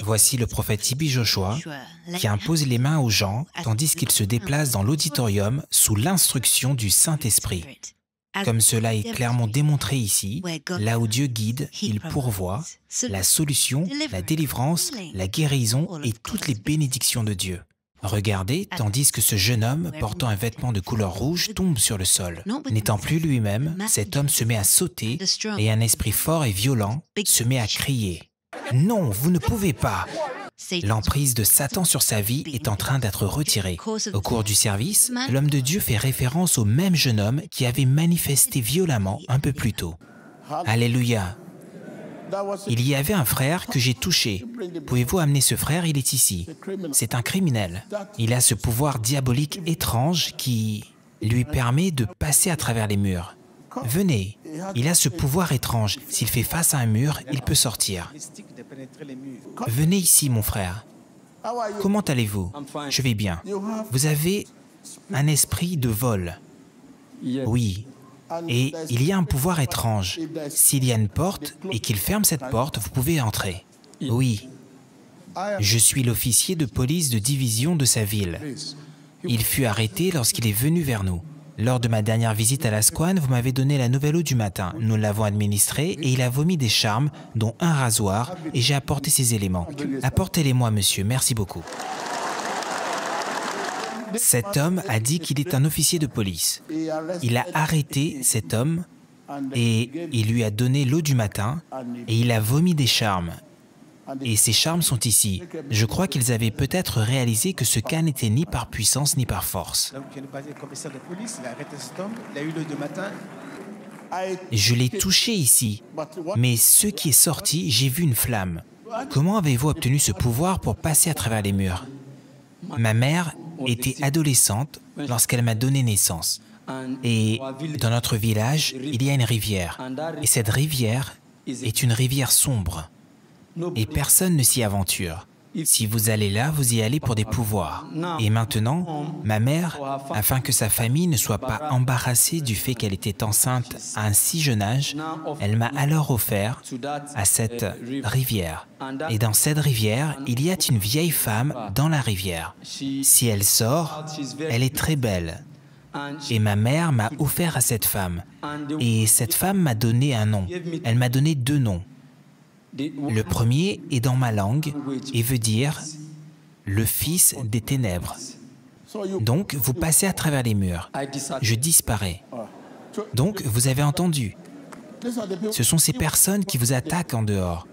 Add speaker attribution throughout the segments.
Speaker 1: Voici le prophète Tibi Joshua qui impose les mains aux gens tandis qu'il se déplace dans l'auditorium sous l'instruction du Saint-Esprit. Comme cela est clairement démontré ici, là où Dieu guide, il pourvoit la solution, la délivrance, la guérison et toutes les bénédictions de Dieu. Regardez, tandis que ce jeune homme, portant un vêtement de couleur rouge, tombe sur le sol. N'étant plus lui-même, cet homme se met à sauter et un esprit fort et violent se met à crier. « Non, vous ne pouvez pas !» L'emprise de Satan sur sa vie est en train d'être retirée. Au cours du service, l'homme de Dieu fait référence au même jeune homme qui avait manifesté violemment un peu plus tôt. Alléluia! Il y avait un frère que j'ai touché. Pouvez-vous amener ce frère? Il est ici. C'est un criminel. Il a ce pouvoir diabolique étrange qui lui permet de passer à travers les murs. Venez, il a ce pouvoir étrange. S'il fait face à un mur, il peut sortir. Venez ici, mon frère. Comment allez-vous? Je vais bien. Vous avez un esprit de vol. Oui. Et il y a un pouvoir étrange. S'il y a une porte et qu'il ferme cette porte, vous pouvez entrer. Oui. Je suis l'officier de police de division de sa ville. Il fut arrêté lorsqu'il est venu vers nous. Lors de ma dernière visite à l'Asquan, vous m'avez donné la nouvelle eau du matin. Nous l'avons administrée et il a vomi des charmes, dont un rasoir, et j'ai apporté ces éléments. Apportez-les-moi, monsieur. Merci beaucoup. Cet homme a dit qu'il est un officier de police. Il a arrêté cet homme et il lui a donné l'eau du matin et il a vomi des charmes. Et ces charmes sont ici. Je crois qu'ils avaient peut-être réalisé que ce cas n'était ni par puissance ni par force. Je l'ai touché ici, mais ce qui est sorti, j'ai vu une flamme. Comment avez-vous obtenu ce pouvoir pour passer à travers les murs? Ma mère était adolescente lorsqu'elle m'a donné naissance. Et dans notre village, il y a une rivière. Et cette rivière est une rivière sombre. Et personne ne s'y aventure. Si vous allez là, vous y allez pour des pouvoirs. Et maintenant, ma mère, afin que sa famille ne soit pas embarrassée du fait qu'elle était enceinte à un si jeune âge, elle m'a alors offert à cette rivière. Et dans cette rivière, il y a une vieille femme dans la rivière. Si elle sort, elle est très belle. Et ma mère m'a offert à cette femme. Et cette femme m'a donné un nom. Elle m'a donné 2 noms. Le premier est dans ma langue et veut dire « le fils des ténèbres ». Donc, vous passez à travers les murs. Je disparais. Donc, vous avez entendu. Ce sont ces personnes qui vous attaquent en dehors.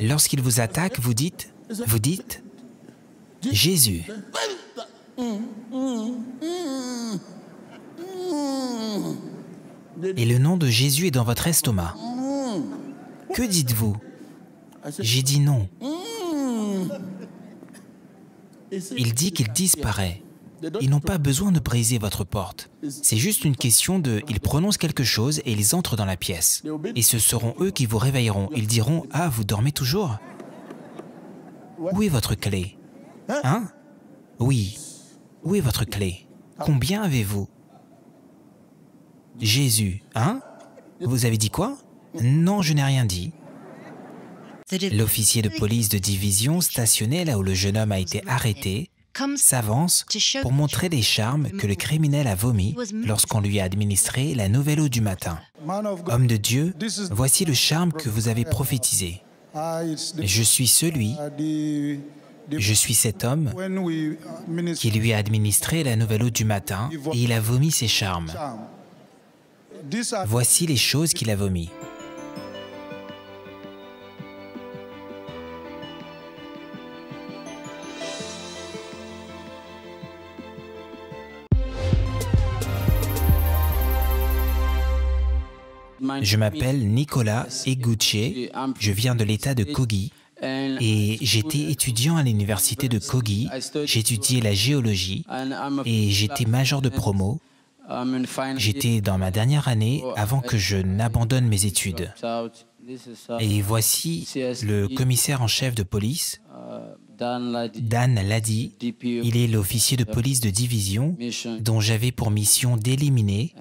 Speaker 1: Lorsqu'ils vous attaquent, vous dites « Jésus ». Et le nom de Jésus est dans votre estomac. Que dites-vous? J'ai dit non. Il dit qu'il disparaît. Ils n'ont pas besoin de briser votre porte. C'est juste une question de... Ils prononcent quelque chose et ils entrent dans la pièce. Et ce seront eux qui vous réveilleront. Ils diront « Ah, vous dormez toujours? Où est votre clé? Hein? Oui. Où est votre clé? Combien avez-vous? Jésus. Hein? Vous avez dit quoi? Non, je n'ai rien dit. L'officier de police de division stationné là où le jeune homme a été arrêté s'avance pour montrer les charmes que le criminel a vomis lorsqu'on lui a administré la nouvelle eau du matin. Homme de Dieu, voici le charme que vous avez prophétisé. Je suis cet homme qui lui a administré la nouvelle eau du matin et il a vomi ses charmes. Voici les choses qu'il a vomies. Je m'appelle Nicolas Eguche, je viens de l'État de Kogi et j'étais étudiant à l'université de Kogi, j'étudiais la géologie et j'étais major de promo. J'étais dans ma dernière année avant que je n'abandonne mes études. Et voici le commissaire en chef de police, Dan Ladi. Il est l'officier de police de division dont j'avais pour mission d'éliminer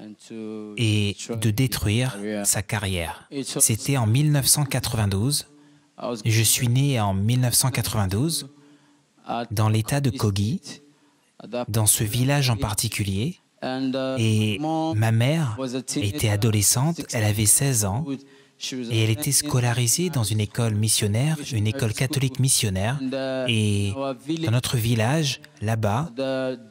Speaker 1: et de détruire sa carrière. C'était en 1992. Je suis né en 1992 dans l'état de Kogi, dans ce village en particulier, et ma mère était adolescente, elle avait 16 ans, et elle était scolarisée dans une école missionnaire, une école catholique missionnaire, et dans notre village, là-bas,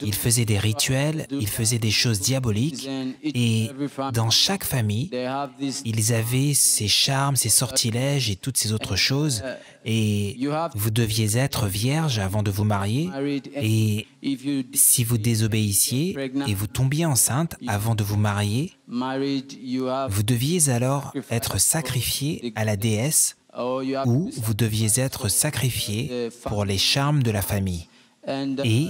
Speaker 1: ils faisaient des rituels, ils faisaient des choses diaboliques, et dans chaque famille, ils avaient ces charmes, ces sortilèges et toutes ces autres choses, et vous deviez être vierge avant de vous marier, et si vous désobéissiez et vous tombiez enceinte avant de vous marier, vous deviez alors être sacrifié à la déesse ou vous deviez être sacrifié pour les charmes de la famille. Et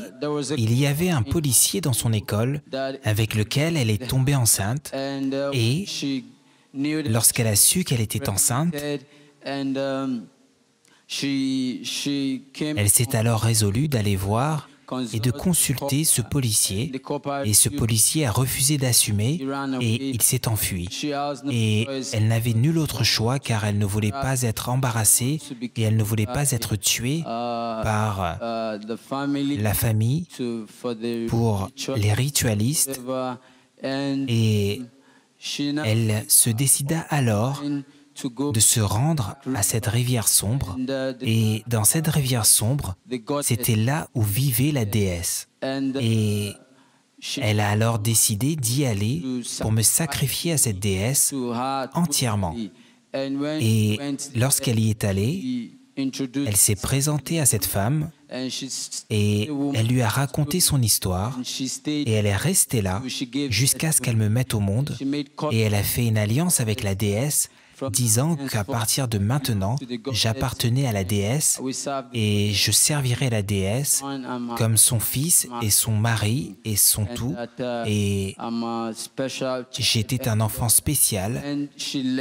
Speaker 1: il y avait un policier dans son école avec lequel elle est tombée enceinte et lorsqu'elle a su qu'elle était enceinte, elle s'est alors résolue d'aller voir et de consulter ce policier, et ce policier a refusé d'assumer et il s'est enfui. Et elle n'avait nul autre choix car elle ne voulait pas être embarrassée et elle ne voulait pas être tuée par la famille pour les ritualistes, et elle se décida alors de se rendre à cette rivière sombre, et dans cette rivière sombre, c'était là où vivait la déesse. Et elle a alors décidé d'y aller pour me sacrifier à cette déesse entièrement. Et lorsqu'elle y est allée, elle s'est présentée à cette femme et elle lui a raconté son histoire et elle est restée là jusqu'à ce qu'elle me mette au monde, et elle a fait une alliance avec la déesse disant qu'à partir de maintenant, j'appartenais à la déesse et je servirais la déesse comme son fils et son mari et son tout. Et j'étais un enfant spécial.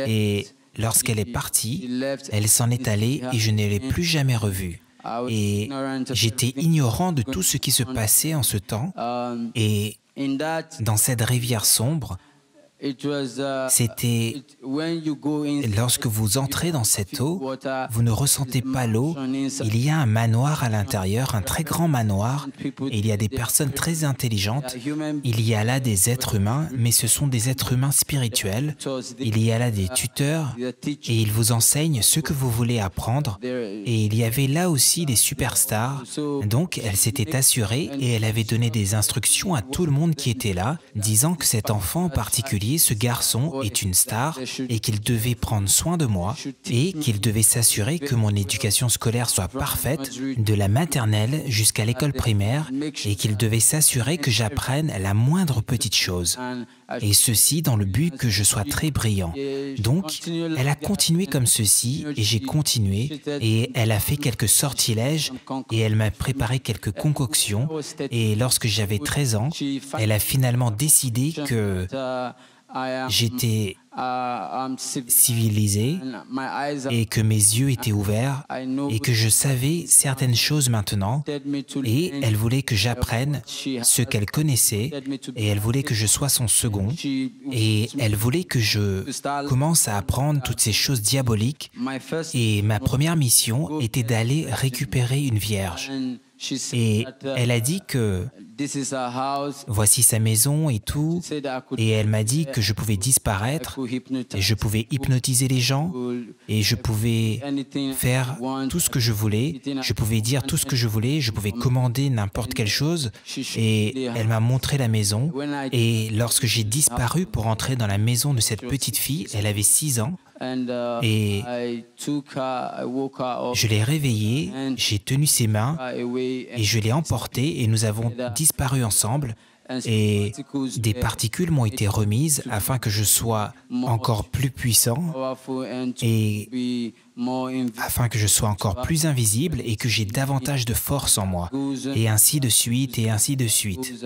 Speaker 1: Et lorsqu'elle est partie, elle s'en est allée et je ne l'ai plus jamais revue. Et j'étais ignorant de tout ce qui se passait en ce temps. Et dans cette rivière sombre, c'était lorsque vous entrez dans cette eau, vous ne ressentez pas l'eau. Il y a un manoir à l'intérieur, un très grand manoir, et il y a des personnes très intelligentes. Il y a là des êtres humains, mais ce sont des êtres humains spirituels. Il y a là des tuteurs, et ils vous enseignent ce que vous voulez apprendre. Et il y avait là aussi des superstars. Donc, elle s'était assurée et elle avait donné des instructions à tout le monde qui était là, disant que cet enfant en particulier, ce garçon est une star et qu'il devait prendre soin de moi et qu'il devait s'assurer que mon éducation scolaire soit parfaite de la maternelle jusqu'à l'école primaire et qu'il devait s'assurer que j'apprenne la moindre petite chose. Et ceci dans le but que je sois très brillant. Donc, elle a continué comme ceci et j'ai continué et elle a fait quelques sortilèges et elle m'a préparé quelques concoctions et lorsque j'avais 13 ans, elle a finalement décidé que j'étais civilisé et que mes yeux étaient ouverts et que je savais certaines choses maintenant, et elle voulait que j'apprenne ce qu'elle connaissait et elle voulait que je sois son second et elle voulait que je commence à apprendre toutes ces choses diaboliques, et ma première mission était d'aller récupérer une vierge. Et elle a dit que voici sa maison et tout, et elle m'a dit que je pouvais disparaître et je pouvais hypnotiser les gens et je pouvais faire tout ce que je voulais, je pouvais dire tout ce que je voulais, je pouvais commander n'importe quelle chose, et elle m'a montré la maison. Et lorsque j'ai disparu pour entrer dans la maison de cette petite fille, elle avait 6 ans, et je l'ai réveillée, j'ai tenu ses mains et je l'ai emportée et nous avons disparu ensemble, et des particules m'ont été remises afin que je sois encore plus puissant et afin que je sois encore plus invisible et que j'ai davantage de force en moi, et ainsi de suite, et ainsi de suite.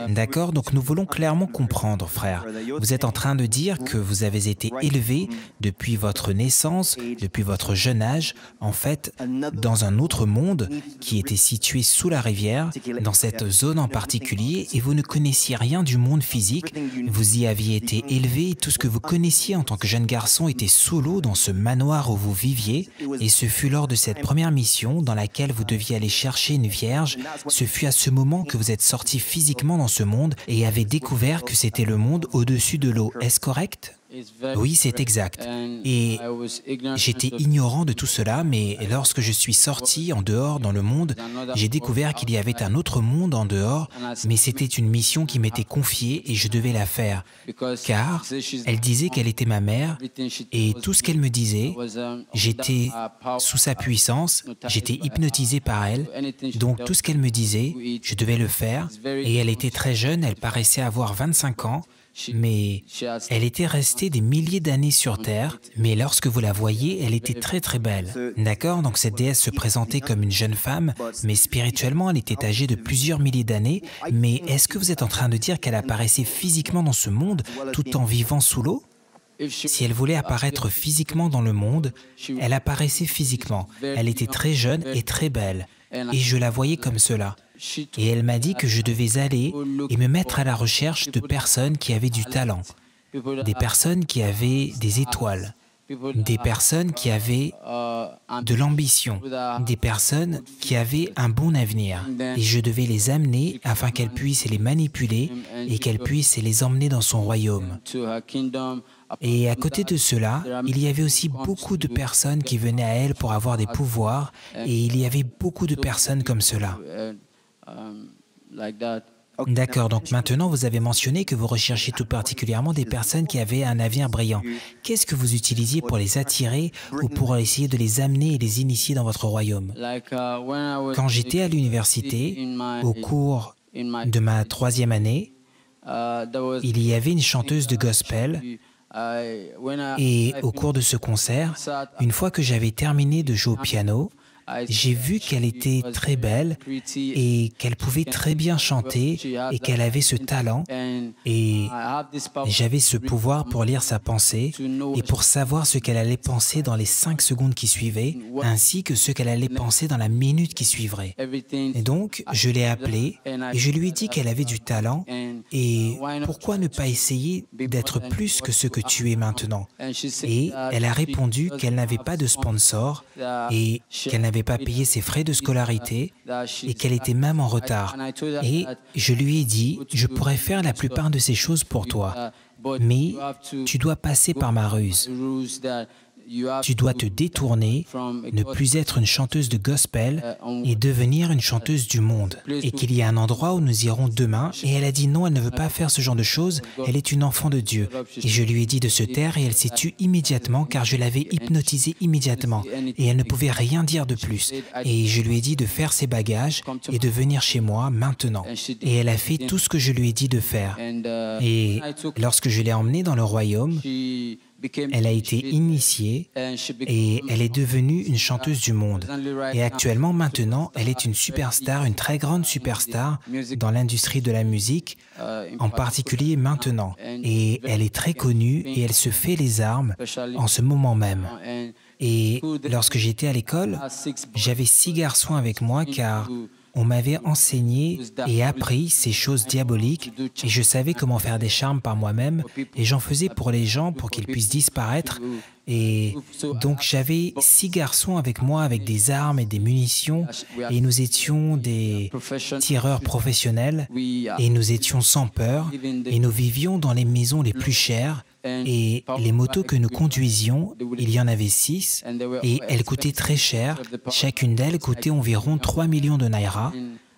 Speaker 1: D'accord? Donc nous voulons clairement comprendre, frère. Vous êtes en train de dire que vous avez été élevé depuis votre naissance, depuis votre jeune âge, en fait, dans un autre monde qui était situé sous la rivière, dans cette zone en particulier, et vous ne connaissiez rien du monde physique. Vous y aviez été élevé, et tout ce que vous connaissiez en tant que jeune garçon était sous l'eau dans ce manoir où vous viviez, et ce fut lors de cette première mission dans laquelle vous deviez aller chercher une vierge. Ce fut à ce moment que vous êtes sorti physiquement dans ce monde et avez découvert que c'était le monde au-dessus de l'eau. Est-ce correct? Oui, c'est exact. Et j'étais ignorant de tout cela, mais lorsque je suis sorti en dehors dans le monde, j'ai découvert qu'il y avait un autre monde en dehors, mais c'était une mission qui m'était confiée et je devais la faire. Car elle disait qu'elle était ma mère et tout ce qu'elle me disait, j'étais sous sa puissance, j'étais hypnotisé par elle. Donc tout ce qu'elle me disait, je devais le faire. Et elle était très jeune, elle paraissait avoir 25 ans. Mais elle était restée des milliers d'années sur Terre, mais lorsque vous la voyez, elle était très très belle. D'accord? Donc cette déesse se présentait comme une jeune femme, mais spirituellement, elle était âgée de plusieurs milliers d'années. Mais est-ce que vous êtes en train de dire qu'elle apparaissait physiquement dans ce monde, tout en vivant sous l'eau? Si elle voulait apparaître physiquement dans le monde, elle apparaissait physiquement. Elle était très jeune et très belle, et je la voyais comme cela. Et elle m'a dit que je devais aller et me mettre à la recherche de personnes qui avaient du talent, des personnes qui avaient des étoiles, des personnes qui avaient de l'ambition, des personnes qui avaient un bon avenir. Et je devais les amener afin qu'elle puisse les manipuler et qu'elle puisse les emmener dans son royaume. Et à côté de cela, il y avait aussi beaucoup de personnes qui venaient à elle pour avoir des pouvoirs, et il y avait beaucoup de personnes comme cela. D'accord, donc maintenant vous avez mentionné que vous recherchiez tout particulièrement des personnes qui avaient un avenir brillant. Qu'est-ce que vous utilisiez pour les attirer ou pour essayer de les amener et les initier dans votre royaume? Quand j'étais à l'université, au cours de ma 3e année, il y avait une chanteuse de gospel. Et au cours de ce concert, une fois que j'avais terminé de jouer au piano, j'ai vu qu'elle était très belle et qu'elle pouvait très bien chanter et qu'elle avait ce talent. Et j'avais ce pouvoir pour lire sa pensée et pour savoir ce qu'elle allait penser dans les 5 secondes qui suivaient, ainsi que ce qu'elle allait penser dans la minute qui suivrait. Et donc, je l'ai appelée et je lui ai dit qu'elle avait du talent et pourquoi ne pas essayer d'être plus que ce que tu es maintenant? Et elle a répondu qu'elle n'avait pas de sponsor et qu'elle n'avait pas payé ses frais de scolarité et qu'elle était même en retard. Et je lui ai dit, je pourrais faire la plupart de ces choses pour toi, mais tu dois passer par ma ruse. Tu dois te détourner, ne plus être une chanteuse de gospel et devenir une chanteuse du monde. Et qu'il y a un endroit où nous irons demain. Et elle a dit non, elle ne veut pas faire ce genre de choses. Elle est une enfant de Dieu. Et je lui ai dit de se taire et elle s'est tue immédiatement car je l'avais hypnotisée immédiatement. Et elle ne pouvait rien dire de plus. Et je lui ai dit de faire ses bagages et de venir chez moi maintenant. Et elle a fait tout ce que je lui ai dit de faire. Et lorsque je l'ai emmenée dans le royaume, elle a été initiée et elle est devenue une chanteuse du monde. Et actuellement, maintenant, elle est une superstar, une très grande superstar dans l'industrie de la musique, en particulier maintenant. Et elle est très connue et elle se fait les armes en ce moment même. Et lorsque j'étais à l'école, j'avais 6 garçons avec moi car on m'avait enseigné et appris ces choses diaboliques et je savais comment faire des charmes par moi-même et j'en faisais pour les gens pour qu'ils puissent disparaître. Et donc j'avais 6 garçons avec moi avec des armes et des munitions et nous étions des tireurs professionnels et nous étions sans peur et nous vivions dans les maisons les plus chères. Et les motos que nous conduisions, il y en avait 6 et elles coûtaient très cher. Chacune d'elles coûtait environ 3 millions de naira.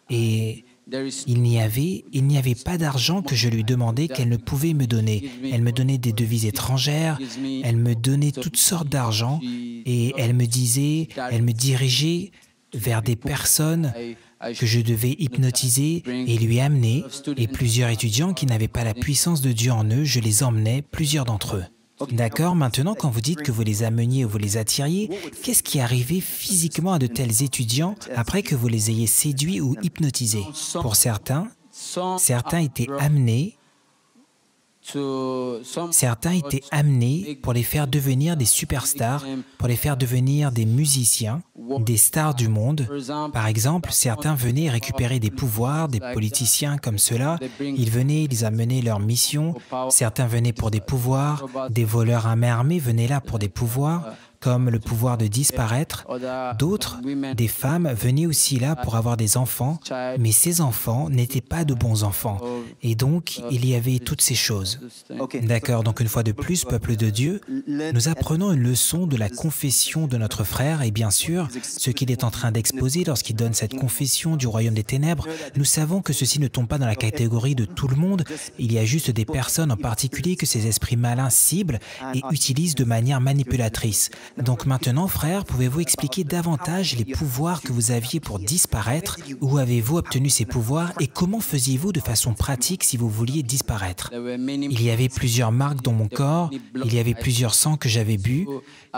Speaker 1: Et il n'y avait pas d'argent que je lui demandais qu'elle ne pouvait me donner. Elle me donnait des devises étrangères, elle me donnait toutes sortes d'argent et elle me dirigeait vers des personnes que je devais hypnotiser et lui amener, et plusieurs étudiants qui n'avaient pas la puissance de Dieu en eux, je les emmenais, plusieurs d'entre eux. D'accord, maintenant quand vous dites que vous les ameniez ou vous les attiriez, qu'est-ce qui arrivait physiquement à de tels étudiants après que vous les ayez séduits ou hypnotisés? Pour certains étaient amenés pour les faire devenir des superstars, pour les faire devenir des musiciens, des stars du monde. Par exemple, certains venaient récupérer des pouvoirs, des politiciens comme cela. Ils venaient, ils amenaient leur mission. Certains venaient pour des pouvoirs, des voleurs à main armée venaient là pour des pouvoirs. comme le pouvoir de disparaître. D'autres, des femmes, venaient aussi là pour avoir des enfants, mais ces enfants n'étaient pas de bons enfants. Et donc, il y avait toutes ces choses. D'accord, donc une fois de plus, peuple de Dieu, nous apprenons une leçon de la confession de notre frère et bien sûr, ce qu'il est en train d'exposer lorsqu'il donne cette confession du royaume des ténèbres, nous savons que ceci ne tombe pas dans la catégorie de tout le monde, il y a juste des personnes en particulier que ces esprits malins ciblent et utilisent de manière manipulatrice. Donc maintenant, frère, pouvez-vous expliquer davantage les pouvoirs que vous aviez pour disparaître? Où avez-vous obtenu ces pouvoirs et comment faisiez-vous de façon pratique si vous vouliez disparaître? Il y avait plusieurs marques dans mon corps, il y avait plusieurs sangs que j'avais bu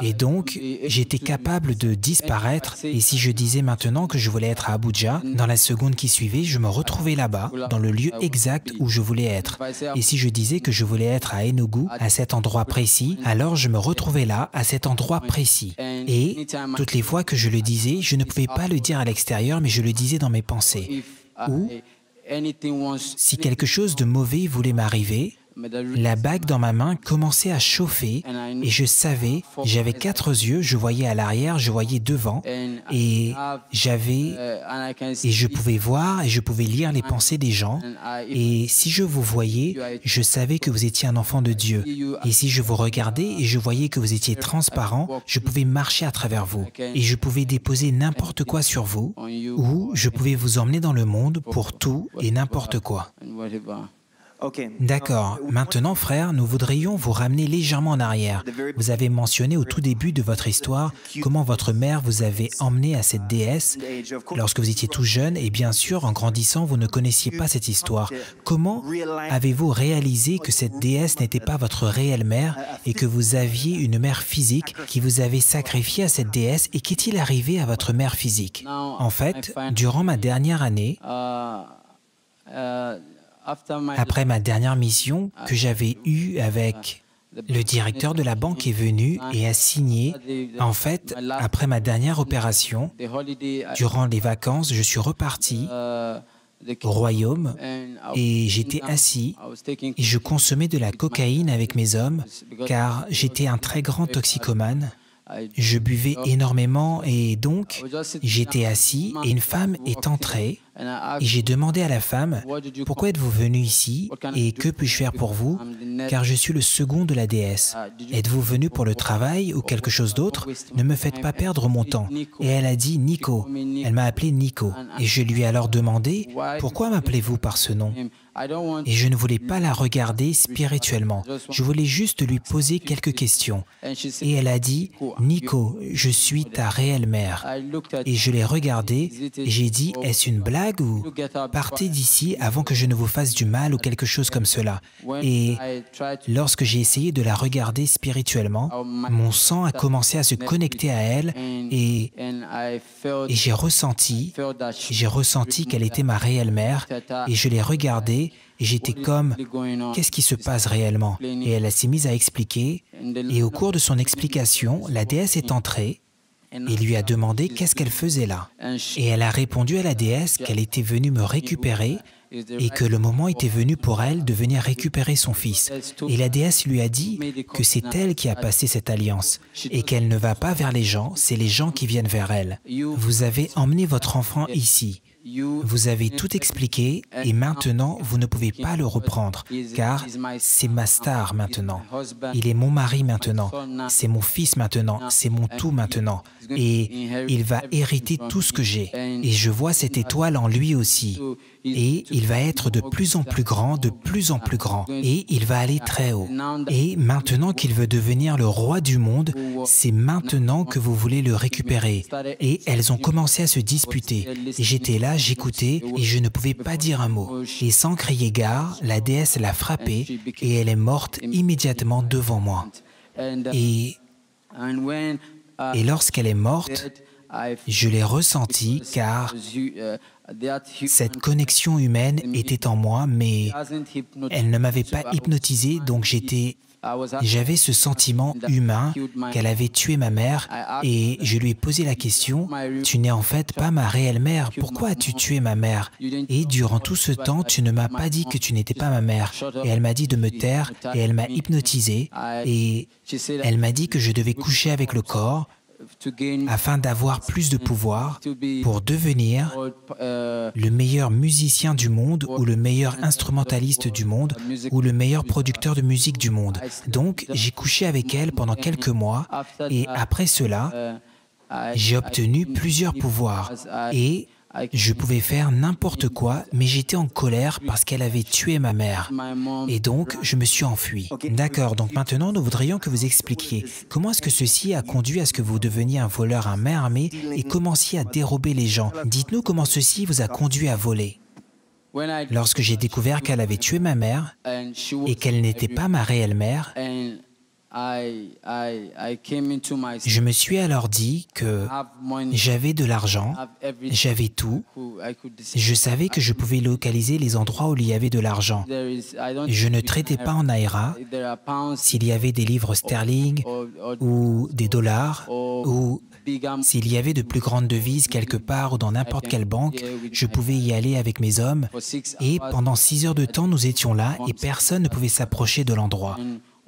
Speaker 1: et donc j'étais capable de disparaître et si je disais maintenant que je voulais être à Abuja, dans la seconde qui suivait, je me retrouvais là-bas, dans le lieu exact où je voulais être. Et si je disais que je voulais être à Enugu, à cet endroit précis, alors je me retrouvais là, à cet endroit précis. Et toutes les fois que je le disais, je ne pouvais pas le dire à l'extérieur, mais je le disais dans mes pensées. Ou, si quelque chose de mauvais voulait m'arriver, la bague dans ma main commençait à chauffer et je savais, j'avais 4 yeux, je voyais à l'arrière, je voyais devant et je pouvais voir et je pouvais lire les pensées des gens et si je vous voyais, je savais que vous étiez un enfant de Dieu et si je vous regardais et je voyais que vous étiez transparent, je pouvais marcher à travers vous et je pouvais déposer n'importe quoi sur vous ou je pouvais vous emmener dans le monde pour tout et n'importe quoi. D'accord. Maintenant, frère, nous voudrions vous ramener légèrement en arrière. Vous avez mentionné au tout début de votre histoire comment votre mère vous avait emmené à cette déesse lorsque vous étiez tout jeune et bien sûr, en grandissant, vous ne connaissiez pas cette histoire. Comment avez-vous réalisé que cette déesse n'était pas votre réelle mère et que vous aviez une mère physique qui vous avait sacrifié à cette déesse et qu'est-il arrivé à votre mère physique? En fait, durant ma dernière année, après ma dernière mission que j'avais eue avec le directeur de la banque est venu et a signé. En fait, après ma dernière opération, durant les vacances, je suis reparti au royaume et j'étais assis et je consommais de la cocaïne avec mes hommes car j'étais un très grand toxicomane. Je buvais énormément et donc j'étais assis et une femme est entrée et j'ai demandé à la femme « Pourquoi êtes-vous venu ici et que puis-je faire pour vous? Car je suis le second de la déesse. Êtes-vous venu pour le travail ou quelque chose d'autre? Ne me faites pas perdre mon temps. » Et elle a dit « Nico ». Elle m'a appelé Nico et je lui ai alors demandé « Pourquoi m'appelez-vous par ce nom ?» Et je ne voulais pas la regarder spirituellement. Je voulais juste lui poser quelques questions. Et elle a dit, « Nico, je suis ta réelle mère. » Et je l'ai regardée et j'ai dit, « Est-ce une blague ou partez d'ici avant que je ne vous fasse du mal ou quelque chose comme cela. » Et lorsque j'ai essayé de la regarder spirituellement, mon sang a commencé à se connecter à elle et j'ai ressenti qu'elle était ma réelle mère et je l'ai regardée et j'étais comme, qu'est-ce qui se passe réellement? Et elle s'est mise à expliquer, et au cours de son explication, la déesse est entrée et lui a demandé qu'est-ce qu'elle faisait là. Et elle a répondu à la déesse qu'elle était venue me récupérer et que le moment était venu pour elle de venir récupérer son fils. Et la déesse lui a dit que c'est elle qui a passé cette alliance et qu'elle ne va pas vers les gens, c'est les gens qui viennent vers elle. Vous avez emmené votre enfant ici. Vous avez tout expliqué et maintenant, vous ne pouvez pas le reprendre car c'est ma star maintenant. Il est mon mari maintenant, c'est mon fils maintenant, c'est mon tout maintenant et il va hériter tout ce que j'ai. Et je vois cette étoile en lui aussi. Et il va être de plus en plus grand, de plus en plus grand. Et il va aller très haut. Et maintenant qu'il veut devenir le roi du monde, c'est maintenant que vous voulez le récupérer. Et elles ont commencé à se disputer. Et j'étais là, j'écoutais, et je ne pouvais pas dire un mot. Et sans crier gare, la déesse l'a frappée, et elle est morte immédiatement devant moi. Et lorsqu'elle est morte, Je l'ai ressenti car cette connexion humaine était en moi, mais elle ne m'avait pas hypnotisé, donc j'avais ce sentiment humain qu'elle avait tué ma mère et je lui ai posé la question, « Tu n'es en fait pas ma réelle mère, pourquoi as-tu tué ma mère? Et durant tout ce temps, tu ne m'as pas dit que tu n'étais pas ma mère. » Et elle m'a dit de me taire et elle m'a hypnotisé et elle m'a dit que je devais coucher avec le corps afin d'avoir plus de pouvoir pour devenir le meilleur musicien du monde ou le meilleur instrumentaliste du monde ou le meilleur producteur de musique du monde. Donc, j'ai couché avec elle pendant quelques mois et après cela, j'ai obtenu plusieurs pouvoirs et je pouvais faire n'importe quoi, mais j'étais en colère parce qu'elle avait tué ma mère. Et donc, je me suis enfui. D'accord, donc maintenant, nous voudrions que vous expliquiez comment est-ce que ceci a conduit à ce que vous deveniez un voleur à main armée et commenciez à dérober les gens. Dites-nous comment ceci vous a conduit à voler. Lorsque j'ai découvert qu'elle avait tué ma mère et qu'elle n'était pas ma réelle mère, je me suis alors dit que j'avais de l'argent, j'avais tout, je savais que je pouvais localiser les endroits où il y avait de l'argent. Je ne traitais pas en naira, s'il y avait des livres sterling ou des dollars, ou s'il y avait de plus grandes devises quelque part ou dans n'importe quelle banque, je pouvais y aller avec mes hommes et pendant 6 heures de temps, nous étions là et personne ne pouvait s'approcher de l'endroit.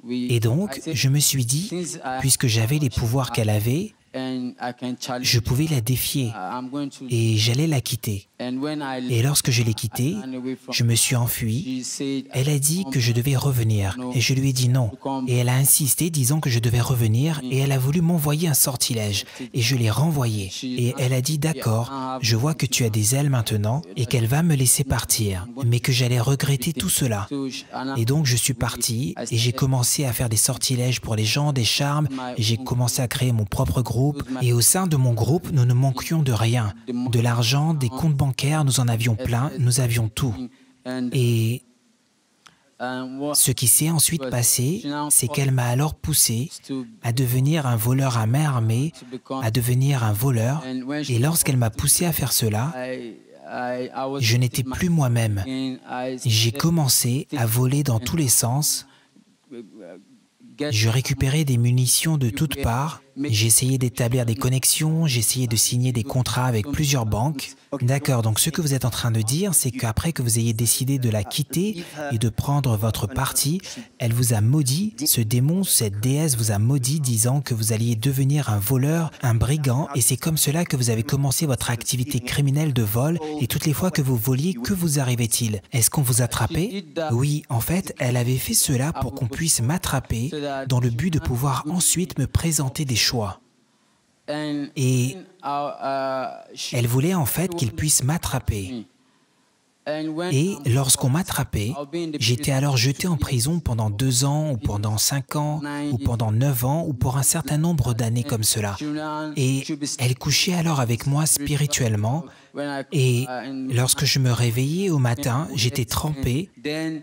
Speaker 1: Et donc, je me suis dit, puisque j'avais les pouvoirs qu'elle avait, je pouvais la défier et j'allais la quitter. Et lorsque je l'ai quittée, je me suis enfui. Elle a dit que je devais revenir et je lui ai dit non. Et elle a insisté disant que je devais revenir et elle a voulu m'envoyer un sortilège et je l'ai renvoyé. Et elle a dit d'accord, je vois que tu as des ailes maintenant et qu'elle va me laisser partir, mais que j'allais regretter tout cela. Et donc je suis parti et j'ai commencé à faire des sortilèges pour les gens, des charmes et j'ai commencé à créer mon propre groupe. Et au sein de mon groupe, nous ne manquions de rien. De l'argent, des comptes bancaires, nous en avions plein, nous avions tout. Et ce qui s'est ensuite passé, c'est qu'elle m'a alors poussé à devenir un voleur à main armée, à devenir un voleur. Et lorsqu'elle m'a poussé à faire cela, je n'étais plus moi-même. J'ai commencé à voler dans tous les sens. Je récupérais des munitions de toutes parts. J'ai essayé d'établir des connexions, j'ai essayé de signer des contrats avec plusieurs banques. D'accord, donc ce que vous êtes en train de dire, c'est qu'après que vous ayez décidé de la quitter et de prendre votre parti, elle vous a maudit, ce démon, cette déesse vous a maudit disant que vous alliez devenir un voleur, un brigand, et c'est comme cela que vous avez commencé votre activité criminelle de vol, et toutes les fois que vous voliez, que vous arrivait-il? Est-ce qu'on vous attrapait? Oui, en fait, elle avait fait cela pour qu'on puisse m'attraper dans le but de pouvoir ensuite me présenter des choix. Et elle voulait en fait qu'il puisse m'attraper. Et lorsqu'on m'attrapait, j'étais alors jeté en prison pendant 2 ans, ou pendant 5 ans, ou pendant 9 ans, ou pour un certain nombre d'années comme cela. Et elle couchait alors avec moi spirituellement, et lorsque je me réveillais au matin, j'étais trempé,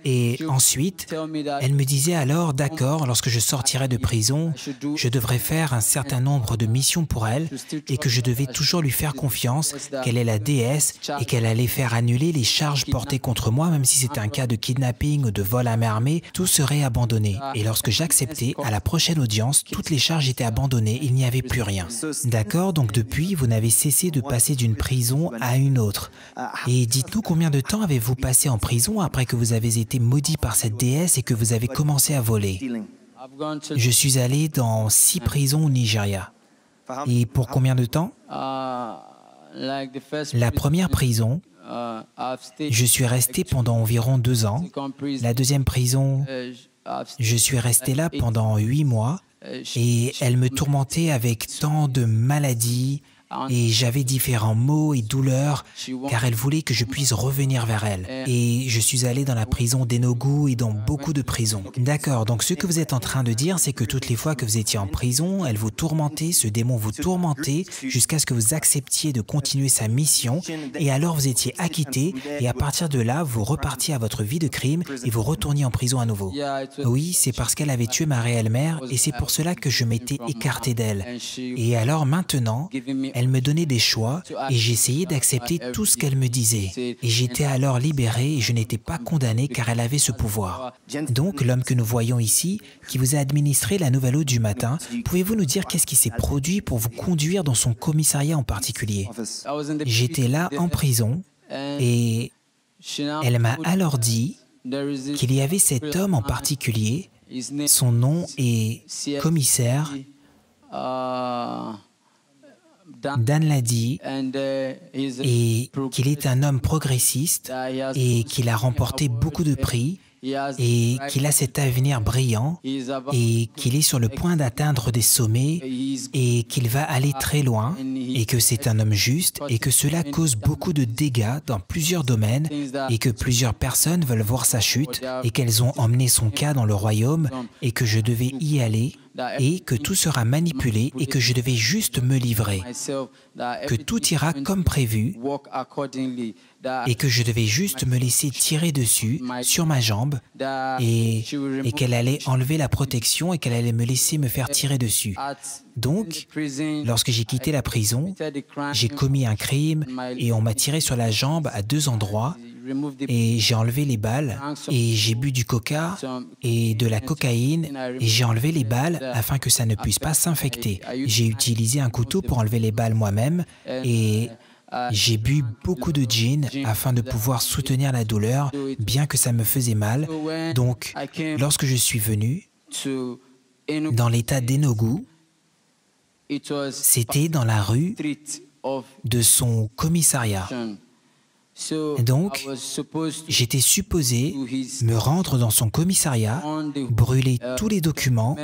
Speaker 1: et ensuite, elle me disait alors, d'accord, lorsque je sortirais de prison, je devrais faire un certain nombre de missions pour elle, et que je devais toujours lui faire confiance, qu'elle est la déesse, et qu'elle allait faire annuler les charges portées contre moi, même si c'était un cas de kidnapping ou de vol à main armée, tout serait abandonné. Et lorsque j'acceptais, à la prochaine audience, toutes les charges étaient abandonnées, il n'y avait plus rien. D'accord, donc depuis, vous n'avez cessé de passer d'une prison à une autre. Et dites-nous combien de temps avez-vous passé en prison après que vous avez été maudit par cette déesse et que vous avez commencé à voler? Je suis allé dans 6 prisons au Nigeria. Et pour combien de temps? La première prison, je suis resté pendant environ 2 ans. La deuxième prison, je suis resté là pendant 8 mois. Et elle me tourmentait avec tant de maladies, et j'avais différents maux et douleurs, car elle voulait que je puisse revenir vers elle. Et je suis allé dans la prison d'Enugu et dans beaucoup de prisons. D'accord, donc ce que vous êtes en train de dire, c'est que toutes les fois que vous étiez en prison, elle vous tourmentait, ce démon vous tourmentait, jusqu'à ce que vous acceptiez de continuer sa mission, et alors vous étiez acquitté, et à partir de là, vous repartiez à votre vie de crime, et vous retourniez en prison à nouveau. Oui, c'est parce qu'elle avait tué ma réelle mère, et c'est pour cela que je m'étais écarté d'elle. Et alors maintenant, Elle me donnait des choix et j'essayais d'accepter tout ce qu'elle me disait. Et j'étais alors libéré et je n'étais pas condamné car elle avait ce pouvoir. Donc, l'homme que nous voyons ici, qui vous a administré la nouvelle eau du matin, pouvez-vous nous dire qu'est-ce qui s'est produit pour vous conduire dans son commissariat en particulier? J'étais là en prison et elle m'a alors dit qu'il y avait cet homme en particulier, son nom est commissaire Dan Ladi, et qu'il est un homme progressiste et qu'il a remporté beaucoup de prix et qu'il a cet avenir brillant et qu'il est sur le point d'atteindre des sommets et qu'il va aller très loin et que c'est un homme juste et que cela cause beaucoup de dégâts dans plusieurs domaines et que plusieurs personnes veulent voir sa chute et qu'elles ont emmené son cas dans le royaume et que je devais y aller et que tout sera manipulé et que je devais juste me livrer, que tout ira comme prévu et que je devais juste me laisser tirer dessus, sur ma jambe, et qu'elle allait enlever la protection et qu'elle allait me laisser me faire tirer dessus. Donc, lorsque j'ai quitté la prison, j'ai commis un crime et on m'a tiré sur la jambe à 2 endroits et j'ai enlevé les balles et j'ai bu du coca et de la cocaïne et j'ai enlevé les balles afin que ça ne puisse pas s'infecter. J'ai utilisé un couteau pour enlever les balles moi-même et j'ai bu beaucoup de gin afin de pouvoir soutenir la douleur, bien que ça me faisait mal. Donc, lorsque je suis venu dans l'état d'Enugu, c'était dans la rue de son commissariat. Donc, j'étais supposé me rendre dans son commissariat, brûler tous les documents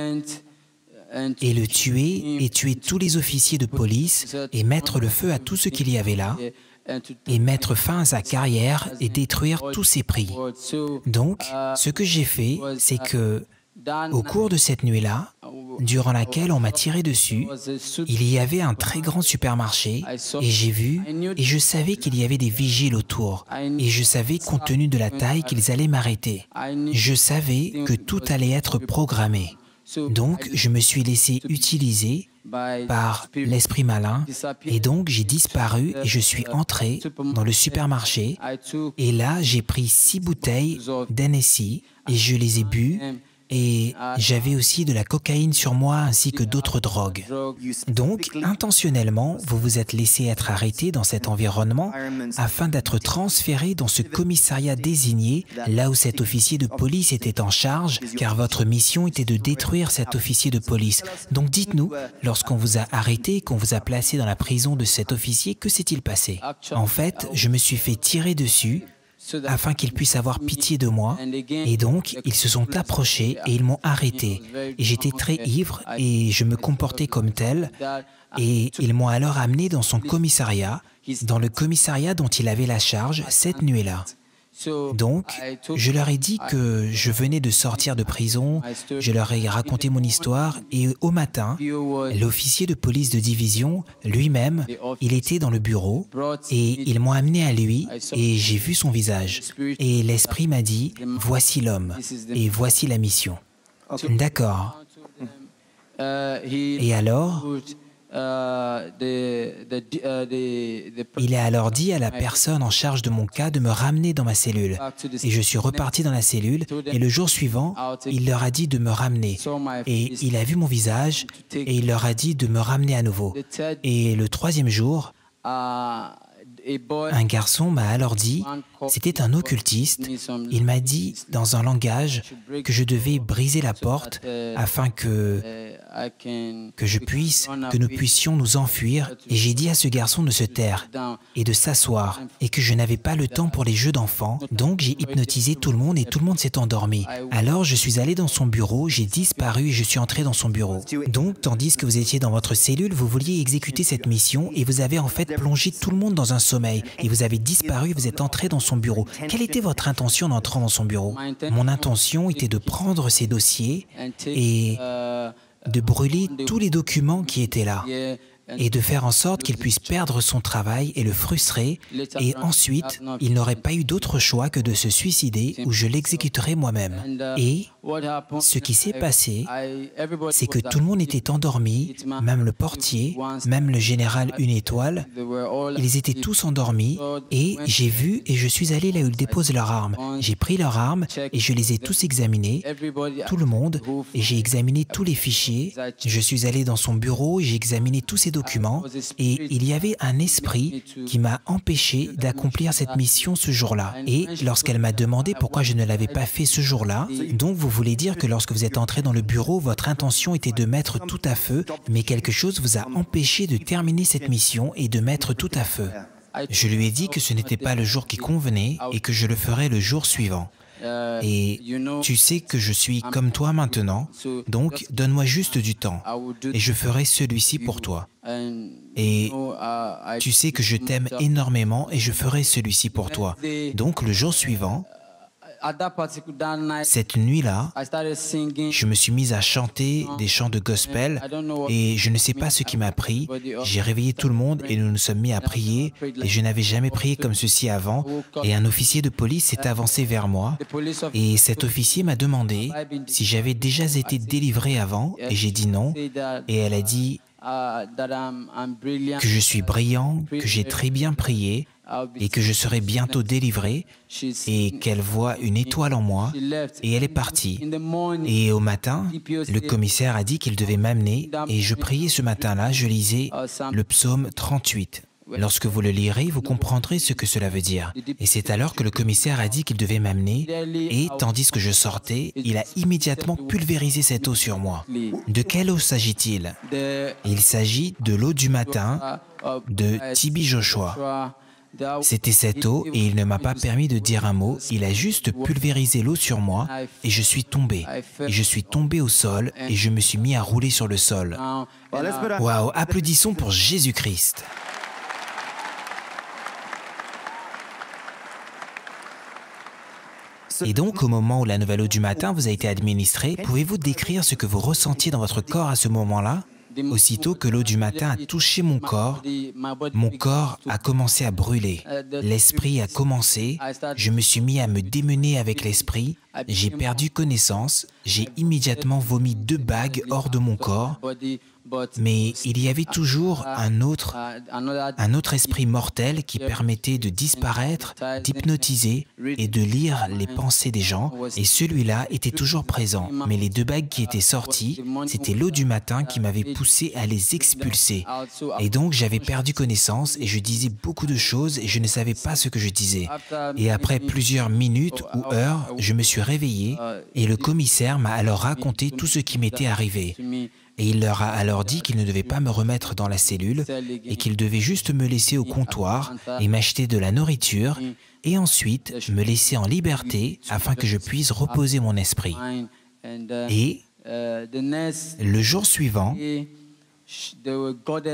Speaker 1: et le tuer et tuer tous les officiers de police et mettre le feu à tout ce qu'il y avait là et mettre fin à sa carrière et détruire tous ses prix. Donc, ce que j'ai fait, c'est que au cours de cette nuit-là, durant laquelle on m'a tiré dessus, il y avait un très grand supermarché et j'ai vu et je savais qu'il y avait des vigiles autour et je savais compte tenu de la taille qu'ils allaient m'arrêter. Je savais que tout allait être programmé. Donc, je me suis laissé utiliser par l'esprit malin et donc j'ai disparu et je suis entré dans le supermarché et là, j'ai pris 6 bouteilles d'Hennessy et je les ai bues. Et j'avais aussi de la cocaïne sur moi ainsi que d'autres drogues. Donc, intentionnellement, vous vous êtes laissé être arrêté dans cet environnement afin d'être transféré dans ce commissariat désigné, là où cet officier de police était en charge, car votre mission était de détruire cet officier de police. Donc dites-nous, lorsqu'on vous a arrêté et qu'on vous a placé dans la prison de cet officier, que s'est-il passé? En fait, je me suis fait tirer dessus afin qu'ils puissent avoir pitié de moi. Et donc, ils se sont approchés et ils m'ont arrêté. Et j'étais très ivre et je me comportais comme tel. Et ils m'ont alors amené dans son commissariat, dans le commissariat dont il avait la charge cette nuit-là. Donc, je leur ai dit que je venais de sortir de prison, je leur ai raconté mon histoire et au matin, l'officier de police de division, lui-même, il était dans le bureau et ils m'ont amené à lui et j'ai vu son visage. Et l'esprit m'a dit, voici l'homme et voici la mission. D'accord. Et alors, il a alors dit à la personne en charge de mon cas de me ramener dans ma cellule. Et je suis reparti dans la cellule et le jour suivant, il leur a dit de me ramener. Et il a vu mon visage et il leur a dit de me ramener à nouveau. Et le 3e jour, un garçon m'a alors dit, c'était un occultiste, il m'a dit dans un langage que je devais briser la porte afin que nous puissions nous enfuir. Et j'ai dit à ce garçon de se taire et de s'asseoir et que je n'avais pas le temps pour les jeux d'enfants. Donc j'ai hypnotisé tout le monde et tout le monde s'est endormi. Alors je suis allé dans son bureau, j'ai disparu et je suis entré dans son bureau. Donc tandis que vous étiez dans votre cellule, vous vouliez exécuter cette mission et vous avez en fait plongé tout le monde dans un sommeil et vous avez disparu et vous êtes entré dans son bureau. Quelle était votre intention en entrant dans son bureau? Mon intention était de prendre ses dossiers et de brûler tous les documents qui étaient là. et de faire en sorte qu'il puisse perdre son travail et le frustrer, et ensuite, il n'aurait pas eu d'autre choix que de se suicider ou je l'exécuterai moi-même. Et ce qui s'est passé, c'est que tout le monde était endormi, même le portier, même le général une étoile, ils étaient tous endormis, et j'ai vu et je suis allé là où ils déposent leurs armes. J'ai pris leurs armes et je les ai tous examinés, tout le monde, et j'ai examiné tous les fichiers. Je suis allé dans son bureau, j'ai examiné tous ses documents, et il y avait un esprit qui m'a empêché d'accomplir cette mission ce jour-là. Et lorsqu'elle m'a demandé pourquoi je ne l'avais pas fait ce jour-là, donc vous voulez dire que lorsque vous êtes entré dans le bureau, votre intention était de mettre tout à feu, mais quelque chose vous a empêché de terminer cette mission et de mettre tout à feu. Je lui ai dit que ce n'était pas le jour qui convenait et que je le ferais le jour suivant. Et tu sais que je suis comme toi maintenant, donc donne-moi juste du temps et je ferai celui-ci pour toi. Et tu sais que je t'aime énormément et je ferai celui-ci pour toi. Donc le jour suivant, cette nuit-là, je me suis mise à chanter des chants de gospel et je ne sais pas ce qui m'a pris. J'ai réveillé tout le monde et nous nous sommes mis à prier et je n'avais jamais prié comme ceci avant. Et un officier de police s'est avancé vers moi et cet officier m'a demandé si j'avais déjà été délivré avant et j'ai dit non. Et elle a dit que je suis brillant, que j'ai très bien prié et que je serai bientôt délivré et qu'elle voit une étoile en moi et elle est partie. Et au matin, le commissaire a dit qu'il devait m'amener et je priais ce matin-là, je lisais le psaume 38. Lorsque vous le lirez, vous comprendrez ce que cela veut dire. Et c'est alors que le commissaire a dit qu'il devait m'amener et, tandis que je sortais, il a immédiatement pulvérisé cette eau sur moi. De quelle eau s'agit-il? Il s'agit de l'eau du matin de TB Joshua. C'était cette eau et il ne m'a pas permis de dire un mot, il a juste pulvérisé l'eau sur moi et je suis tombé. Et je suis tombé au sol et je me suis mis à rouler sur le sol. Waouh, applaudissons pour Jésus-Christ. Et donc, au moment où la nouvelle eau du matin vous a été administrée, pouvez-vous décrire ce que vous ressentiez dans votre corps à ce moment-là? Aussitôt que l'eau du matin a touché mon corps a commencé à brûler. L'esprit a commencé, je me suis mis à me démener avec l'esprit, j'ai perdu connaissance, j'ai immédiatement vomi 2 bagues hors de mon corps, mais il y avait toujours un autre esprit mortel qui permettait de disparaître, d'hypnotiser et de lire les pensées des gens, et celui-là était toujours présent. Mais les 2 bagues qui étaient sorties, c'était l'eau du matin qui m'avait poussé à les expulser. Et donc j'avais perdu connaissance et je disais beaucoup de choses et je ne savais pas ce que je disais. Et après plusieurs minutes ou heures, je me suis réveillé et le commissaire m'a alors raconté tout ce qui m'était arrivé. Et il leur a alors dit qu'il ne devait pas me remettre dans la cellule et qu'il devait juste me laisser au comptoir et m'acheter de la nourriture et ensuite me laisser en liberté afin que je puisse reposer mon esprit. Et le jour suivant,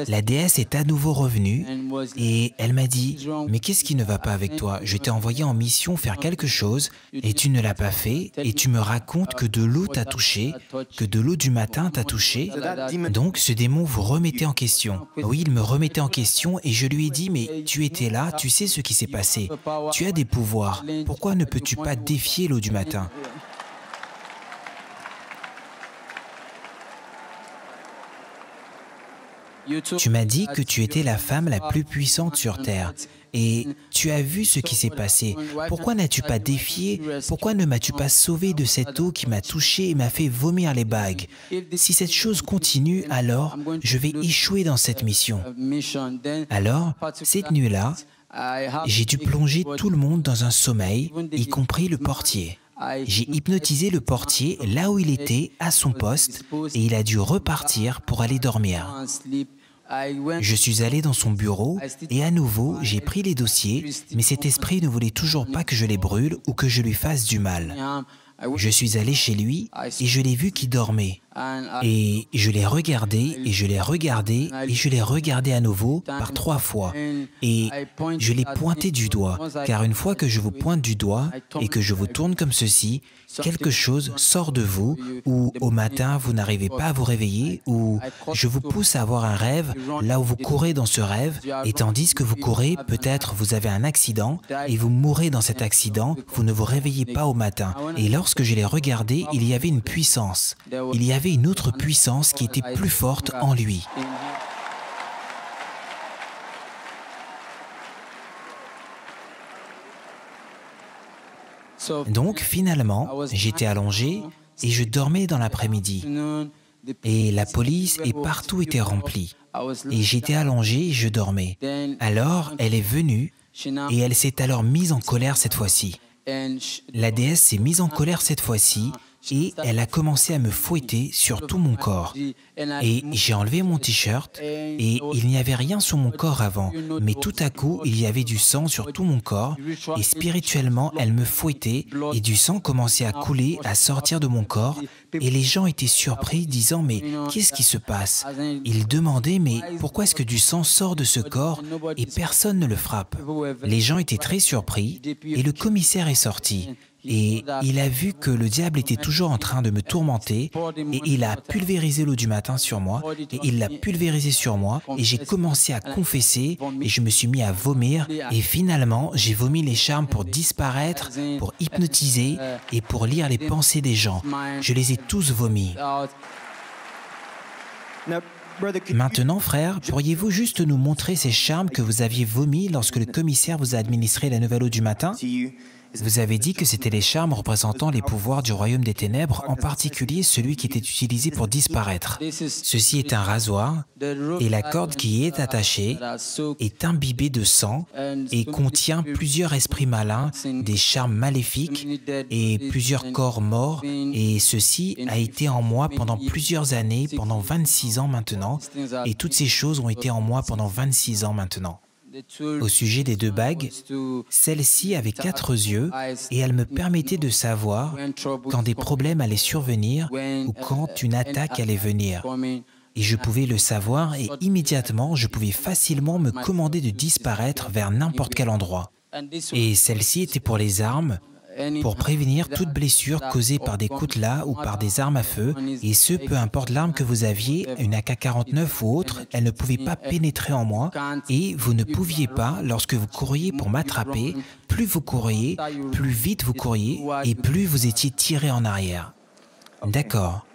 Speaker 1: la déesse est à nouveau revenue et elle m'a dit « Mais qu'est-ce qui ne va pas avec toi? Je t'ai envoyé en mission faire quelque chose et tu ne l'as pas fait et tu me racontes que de l'eau t'a touché, que de l'eau du matin t'a touché. » Donc ce démon vous remettait en question. Oui, il me remettait en question et je lui ai dit « Mais tu étais là, tu sais ce qui s'est passé. Tu as des pouvoirs. Pourquoi ne peux-tu pas défier l'eau du matin ?» Tu m'as dit que tu étais la femme la plus puissante sur Terre et tu as vu ce qui s'est passé. Pourquoi n'as-tu pas défié? Pourquoi ne m'as-tu pas sauvé de cette eau qui m'a touché et m'a fait vomir les bagues? Si cette chose continue, alors je vais échouer dans cette mission. Alors, cette nuit-là, j'ai dû plonger tout le monde dans un sommeil, y compris le portier. J'ai hypnotisé le portier là où il était, à son poste, et il a dû repartir pour aller dormir. Je suis allé dans son bureau et à nouveau, j'ai pris les dossiers, mais cet esprit ne voulait toujours pas que je les brûle ou que je lui fasse du mal. Je suis allé chez lui et je l'ai vu qui dormait. Et je l'ai regardé, et je l'ai regardé, et je l'ai regardé à nouveau par 3 fois. Et je l'ai pointé du doigt, car une fois que je vous pointe du doigt et que je vous tourne comme ceci, quelque chose sort de vous, ou au matin vous n'arrivez pas à vous réveiller, ou je vous pousse à avoir un rêve, là où vous courez dans ce rêve, et tandis que vous courez, peut-être vous avez un accident, et vous mourrez dans cet accident, vous ne vous réveillez pas au matin. Et lorsque je l'ai regardé, il y avait une puissance. Il y avait une autre puissance qui était plus forte en lui. Donc finalement, j'étais allongé et je dormais dans l'après-midi. Et la police et partout était remplie. Et j'étais allongé et je dormais. Alors elle est venue et elle s'est alors mise en colère cette fois-ci. La déesse s'est mise en colère cette fois-ci et elle a commencé à me fouetter sur tout mon corps. Et j'ai enlevé mon t-shirt et il n'y avait rien sur mon corps avant, mais tout à coup, il y avait du sang sur tout mon corps et spirituellement, elle me fouettait et du sang commençait à couler, à sortir de mon corps et les gens étaient surpris disant « Mais qu'est-ce qui se passe ?» Ils demandaient « Mais pourquoi est-ce que du sang sort de ce corps et personne ne le frappe ?» Les gens étaient très surpris et le commissaire est sorti. Et il a vu que le diable était toujours en train de me tourmenter et il a pulvérisé l'eau du matin sur moi et il l'a pulvérisé sur moi et j'ai commencé à confesser et je me suis mis à vomir et finalement j'ai vomi les charmes pour disparaître, pour hypnotiser et pour lire les pensées des gens. Je les ai tous vomis. Maintenant, frère, pourriez-vous juste nous montrer ces charmes que vous aviez vomis lorsque le commissaire vous a administré la nouvelle eau du matin ? Vous avez dit que c'étaient les charmes représentant les pouvoirs du royaume des ténèbres, en particulier celui qui était utilisé pour disparaître. Ceci est un rasoir et la corde qui y est attachée est imbibée de sang et contient plusieurs esprits malins, des charmes maléfiques et plusieurs corps morts. Et ceci a été en moi pendant plusieurs années, pendant 26 ans maintenant, et toutes ces choses ont été en moi pendant 26 ans maintenant. Au sujet des 2 bagues, celle-ci avait 4 yeux et elle me permettait de savoir quand des problèmes allaient survenir ou quand une attaque allait venir. Et je pouvais le savoir et immédiatement, je pouvais facilement me commander de disparaître vers n'importe quel endroit. Et celle-ci était pour les armes, pour prévenir toute blessure causée par des coutelas ou par des armes à feu, et ce, peu importe l'arme que vous aviez, une AK-49 ou autre, elle ne pouvait pas pénétrer en moi, et vous ne pouviez pas, lorsque vous couriez pour m'attraper, plus vous couriez, plus vite vous couriez, et plus vous étiez tiré en arrière. D'accord.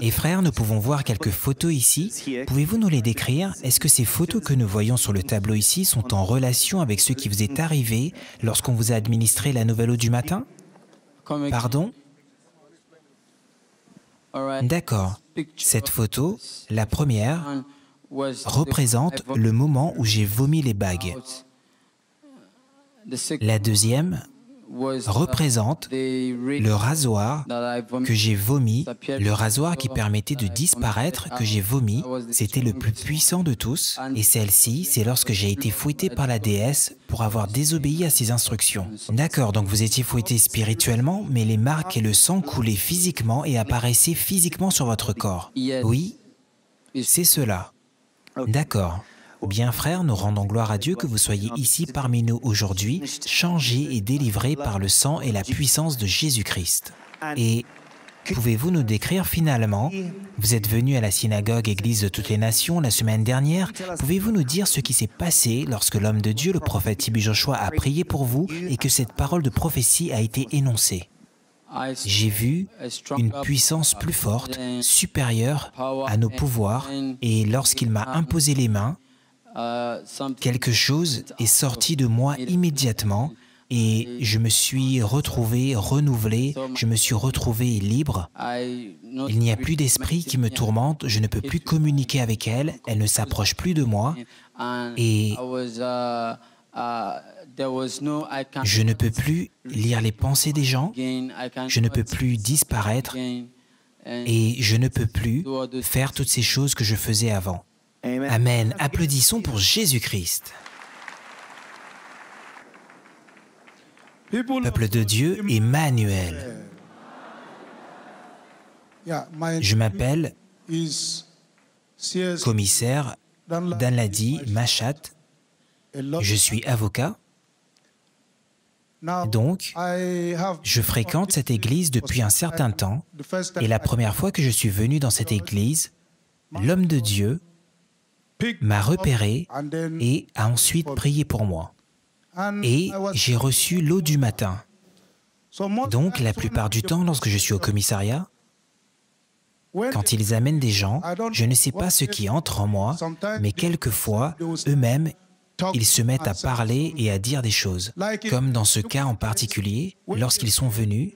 Speaker 1: Et frère, nous pouvons voir quelques photos ici. Pouvez-vous nous les décrire? Est-ce que ces photos que nous voyons sur le tableau ici sont en relation avec ce qui vous est arrivé lorsqu'on vous a administré la nouvelle eau du matin? Pardon? D'accord. Cette photo, la première, représente le moment où j'ai vomi les bagues. La deuxième représente le rasoir que j'ai vomi, le rasoir qui permettait de disparaître, que j'ai vomi, c'était le plus puissant de tous, et celle-ci, c'est lorsque j'ai été fouetté par la déesse pour avoir désobéi à ses instructions. D'accord, donc vous étiez fouetté spirituellement, mais les marques et le sang coulaient physiquement et apparaissaient physiquement sur votre corps. Oui, c'est cela. D'accord. Bien frères, nous rendons gloire à Dieu que vous soyez ici parmi nous aujourd'hui, changés et délivrés par le sang et la puissance de Jésus-Christ. Et pouvez-vous nous décrire finalement, vous êtes venu à la synagogue Église de toutes les nations la semaine dernière, pouvez-vous nous dire ce qui s'est passé lorsque l'homme de Dieu, le prophète TB Joshua, a prié pour vous et que cette parole de prophétie a été énoncée? J'ai vu une puissance plus forte, supérieure à nos pouvoirs, et lorsqu'il m'a imposé les mains, quelque chose est sorti de moi immédiatement et je me suis retrouvé renouvelé, je me suis retrouvé libre. Il n'y a plus d'esprit qui me tourmente, je ne peux plus communiquer avec elle, elle ne s'approche plus de moi et je ne peux plus lire les pensées des gens, je ne peux plus disparaître et je ne peux plus faire toutes ces choses que je faisais avant. Amen. Applaudissons pour Jésus-Christ. Peuple de Dieu, Emmanuel. Je m'appelle commissaire Danladi Machat. Je suis avocat. Donc, je fréquente cette église depuis un certain temps. Et la première fois que je suis venu dans cette église, l'homme de Dieu m'a repéré et a ensuite prié pour moi. Et j'ai reçu l'eau du matin. Donc, la plupart du temps, lorsque je suis au commissariat, quand ils amènent des gens, je ne sais pas ce qui entre en moi, mais quelquefois, eux-mêmes, ils se mettent à parler et à dire des choses. Comme dans ce cas en particulier, lorsqu'ils sont venus,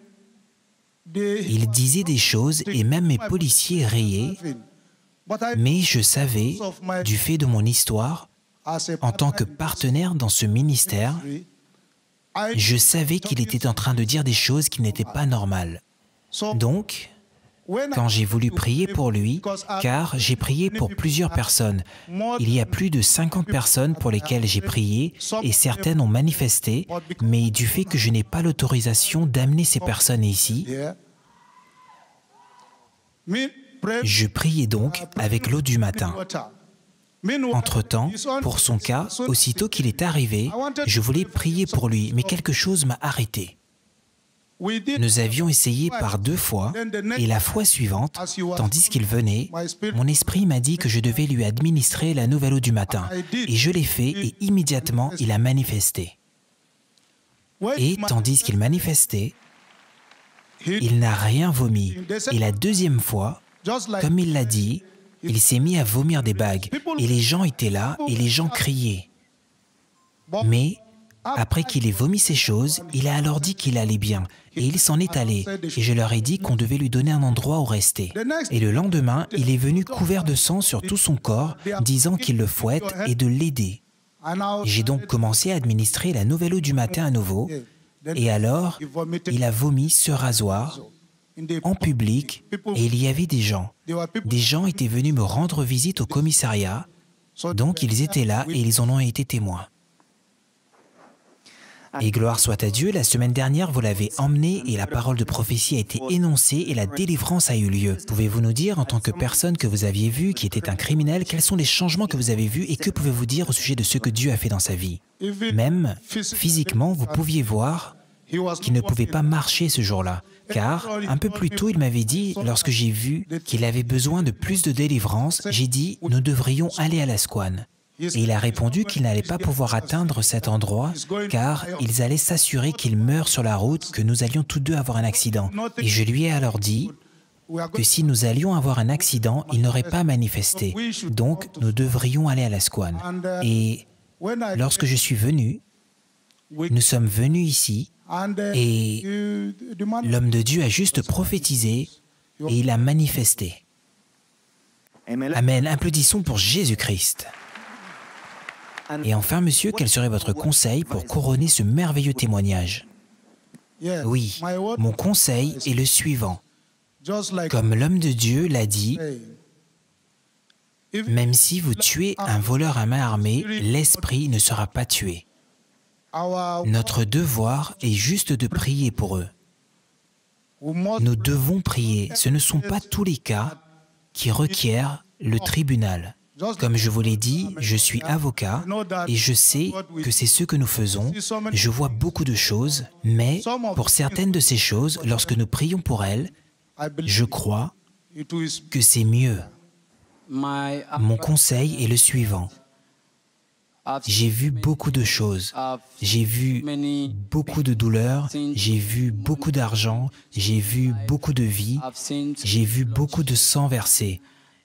Speaker 1: ils disaient des choses et même mes policiers riaient, mais je savais, du fait de mon histoire, en tant que partenaire dans ce ministère, je savais qu'il était en train de dire des choses qui n'étaient pas normales. Donc, quand j'ai voulu prier pour lui, car j'ai prié pour plusieurs personnes, il y a plus de 50 personnes pour lesquelles j'ai prié et certaines ont manifesté, mais du fait que je n'ai pas l'autorisation d'amener ces personnes ici, je priais donc avec l'eau du matin. Entre-temps, pour son cas, aussitôt qu'il est arrivé, je voulais prier pour lui, mais quelque chose m'a arrêté. Nous avions essayé par 2 fois, et la fois suivante, tandis qu'il venait, mon esprit m'a dit que je devais lui administrer la nouvelle eau du matin. Et je l'ai fait, et immédiatement, il a manifesté. Et tandis qu'il manifestait, il n'a rien vomi. Et la deuxième fois, comme il l'a dit, il s'est mis à vomir des bagues. Et les gens étaient là, et les gens criaient. Mais après qu'il ait vomi ces choses, il a alors dit qu'il allait bien. Et il s'en est allé. Et je leur ai dit qu'on devait lui donner un endroit où rester. Et le lendemain, il est venu couvert de sang sur tout son corps, disant qu'il le fouette et de l'aider. J'ai donc commencé à administrer la nouvelle eau du matin à nouveau. Et alors, il a vomi ce rasoir en public et il y avait des gens. Des gens étaient venus me rendre visite au commissariat. Donc ils étaient là et ils en ont été témoins. Et gloire soit à Dieu, la semaine dernière, vous l'avez emmené et la parole de prophétie a été énoncée et la délivrance a eu lieu. Pouvez-vous nous dire, en tant que personne que vous aviez vue, qui était un criminel, quels sont les changements que vous avez vus et que pouvez-vous dire au sujet de ce que Dieu a fait dans sa vie? Même physiquement, vous pouviez voir qu'il ne pouvait pas marcher ce jour-là. Car, un peu plus tôt, il m'avait dit, lorsque j'ai vu qu'il avait besoin de plus de délivrance, j'ai dit, nous devrions aller à la Squane. Et il a répondu qu'il n'allait pas pouvoir atteindre cet endroit car ils allaient s'assurer qu'il meure sur la route, que nous allions tous deux avoir un accident. Et je lui ai alors dit que si nous allions avoir un accident, il n'aurait pas manifesté. Donc, nous devrions aller à la Squane. Et lorsque je suis venu, nous sommes venus ici et l'homme de Dieu a juste prophétisé et il a manifesté. Amen. Applaudissons pour Jésus-Christ. Et enfin, monsieur, quel serait votre conseil pour couronner ce merveilleux témoignage? Oui, mon conseil est le suivant. Comme l'homme de Dieu l'a dit, même si vous tuez un voleur à main armée, l'esprit ne sera pas tué. Notre devoir est juste de prier pour eux. Nous devons prier. Ce ne sont pas tous les cas qui requièrent le tribunal. Comme je vous l'ai dit, je suis avocat et je sais que c'est ce que nous faisons. Je vois beaucoup de choses, mais pour certaines de ces choses, lorsque nous prions pour elles, je crois que c'est mieux. Mon conseil est le suivant. J'ai vu beaucoup de choses. J'ai vu beaucoup de douleurs, j'ai vu beaucoup d'argent, j'ai vu beaucoup de vies, j'ai vu beaucoup de sang versé.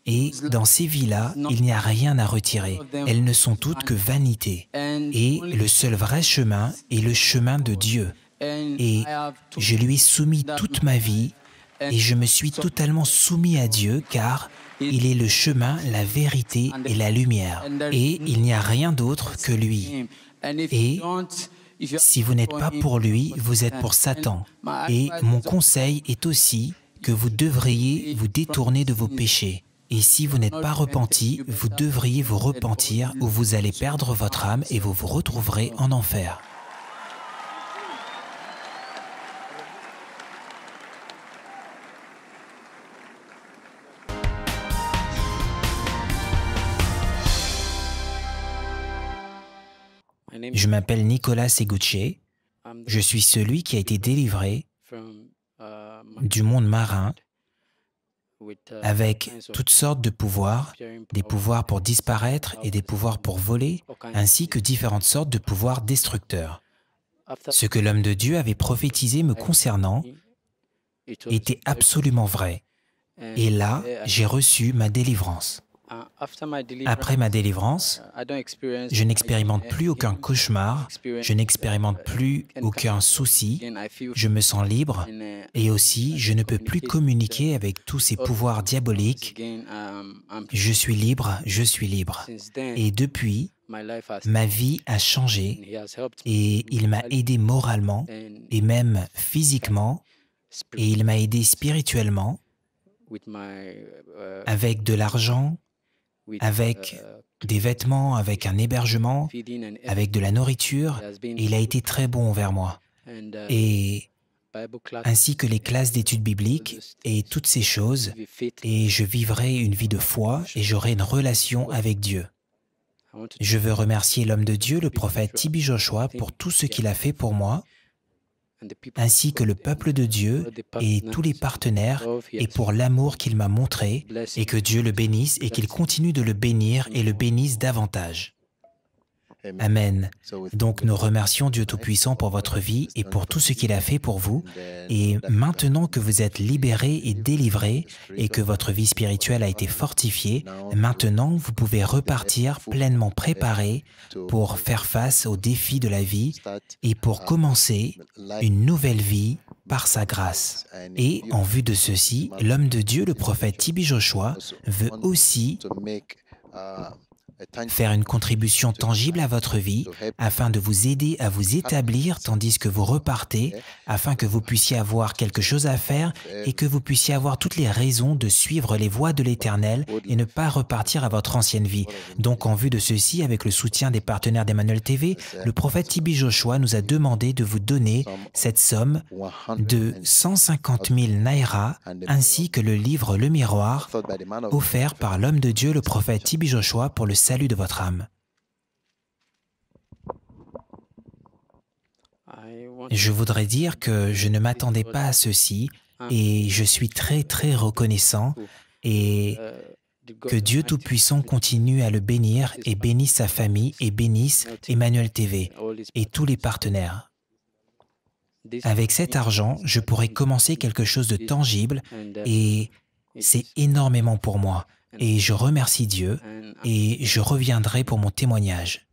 Speaker 1: Et dans ces vies-là, il n'y a rien à retirer. Elles ne sont toutes que vanité. Et le seul vrai chemin est le chemin de Dieu. Et je lui ai soumis toute ma vie et je me suis totalement soumis à Dieu car il est le chemin, la vérité et la lumière. Et il n'y a rien d'autre que lui. Et si vous n'êtes pas pour lui, vous êtes pour Satan. Et mon conseil est aussi que vous devriez vous détourner de vos péchés. Et si vous n'êtes pas repenti, vous devriez vous repentir ou vous allez perdre votre âme et vous vous retrouverez en enfer. Je m'appelle Nicolas Seguche. Je suis celui qui a été délivré du monde marin avec toutes sortes de pouvoirs, des pouvoirs pour disparaître et des pouvoirs pour voler, ainsi que différentes sortes de pouvoirs destructeurs. Ce que l'homme de Dieu avait prophétisé me concernant était absolument vrai. Et là, j'ai reçu ma délivrance. Après ma délivrance, je n'expérimente plus aucun cauchemar, je n'expérimente plus aucun souci, je me sens libre et aussi je ne peux plus communiquer avec tous ces pouvoirs diaboliques. Je suis libre, je suis libre. Et depuis, ma vie a changé et il m'a aidé moralement et même physiquement et il m'a aidé spirituellement avec de l'argent, avec des vêtements, avec un hébergement, avec de la nourriture, et il a été très bon envers moi. Et ainsi que les classes d'études bibliques et toutes ces choses, et je vivrai une vie de foi et j'aurai une relation avec Dieu. Je veux remercier l'homme de Dieu, le prophète T.B. Joshua, pour tout ce qu'il a fait pour moi, ainsi que le peuple de Dieu et tous les partenaires, et pour l'amour qu'il m'a montré, et que Dieu le bénisse et qu'il continue de le bénir et le bénisse davantage. Amen. Donc nous remercions Dieu Tout-Puissant pour votre vie et pour tout ce qu'il a fait pour vous. Et maintenant que vous êtes libérés et délivrés et que votre vie spirituelle a été fortifiée, maintenant vous pouvez repartir pleinement préparés pour faire face aux défis de la vie et pour commencer une nouvelle vie par sa grâce. Et en vue de ceci, l'homme de Dieu, le prophète T.B. Joshua, veut aussi faire une contribution tangible à votre vie afin de vous aider à vous établir tandis que vous repartez, afin que vous puissiez avoir quelque chose à faire et que vous puissiez avoir toutes les raisons de suivre les voies de l'Éternel et ne pas repartir à votre ancienne vie. Donc en vue de ceci, avec le soutien des partenaires d'Emmanuel TV, le prophète T.B. Joshua nous a demandé de vous donner cette somme de 150 000 naira ainsi que le livre Le Miroir offert par l'homme de Dieu, le prophète T.B. Joshua pour le salut de votre âme. Je voudrais dire que je ne m'attendais pas à ceci et je suis très reconnaissant et que Dieu Tout-Puissant continue à le bénir et bénisse sa famille et bénisse Emmanuel TV et tous les partenaires. Avec cet argent, je pourrais commencer quelque chose de tangible et c'est énormément pour moi. Et je remercie Dieu et je reviendrai pour mon témoignage.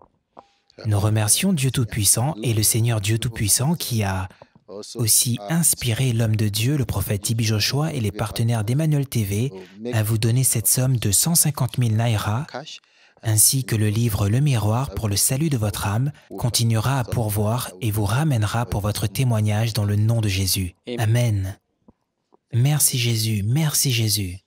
Speaker 1: Nous remercions Dieu Tout-Puissant et le Seigneur Dieu Tout-Puissant qui a aussi inspiré l'homme de Dieu, le prophète T.B. Joshua et les partenaires d'Emmanuel TV à vous donner cette somme de 150 000 naira ainsi que le livre Le Miroir pour le salut de votre âme continuera à pourvoir et vous ramènera pour votre témoignage dans le nom de Jésus. Amen. Merci Jésus, merci Jésus.